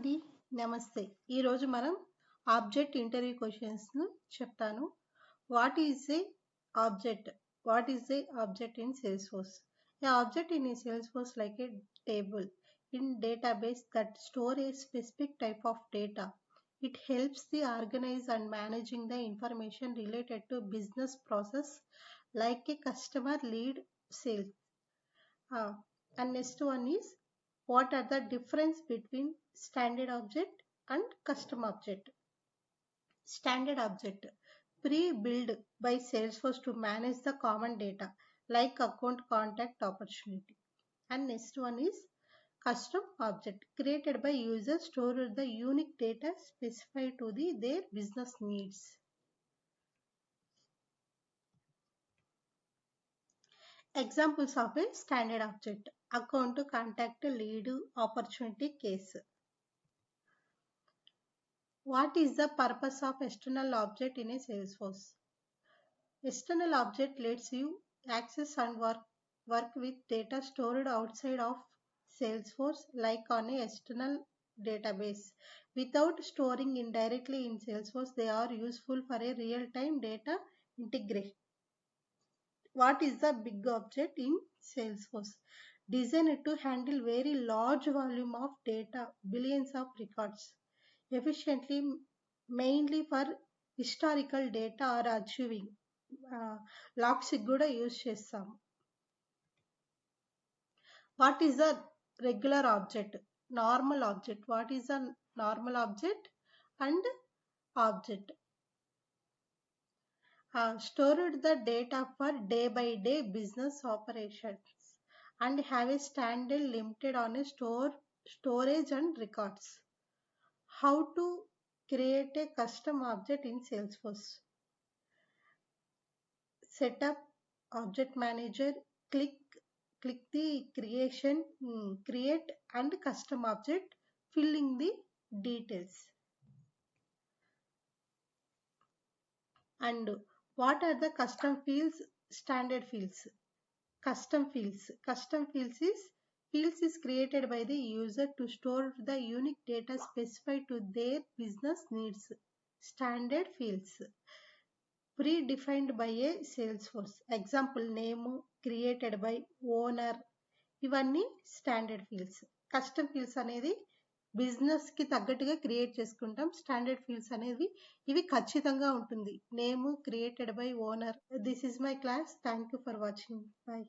అండి. నమస్తే. ఈరోజు మనం ఆబ్జెక్ట్ ఇంటర్వ్యూ క్వశ్చన్స్‌ను చెప్తాను. What is a object? What is a object in Salesforce? A object in a Salesforce like a table in database that store a specific type of data. It helps the organize and managing the information related to business process like a customer lead sales. Uh, and next one is what are the difference between standard object and custom object. Standard object pre-built by Salesforce to manage the common data like account, contact, opportunity. And next one is custom object created by users store the unique data specified to their business needs. Examples of a standard object: account, contact, lead, opportunity, case. What is the purpose of external object in a Salesforce? External object lets you access and work with data stored outside of Salesforce like on a external database. Without storing indirectly in Salesforce, they are useful for a real-time data integration. What is the big object in Salesforce? Designed to handle very large volume of data, billions of records, efficiently, mainly for historical data or archiving. Logs కూడా use చేస్తాము. What is a regular object? Normal object. What is a normal object and object? Stored the data for day by day business operations and have a standard limited on a storage and records. How to create a custom object in Salesforce? Set up object manager, click the create and custom object, filling the details. And what are the custom fields, standard fields? Custom fields is created by the user to store the unique data specified to their business needs. Standard fields predefined by a Salesforce. Example, name created by owner. ఇవన్నీ standard fields. Custom fields అనేది బిజినెస్కి తగ్గట్టుగా create చేసుకుంటాం. Standard fields అనేవి ఇవి ఖచ్చితంగా ఉంటుంది. Name created by owner. This is my class. Thank you for watching. Bye.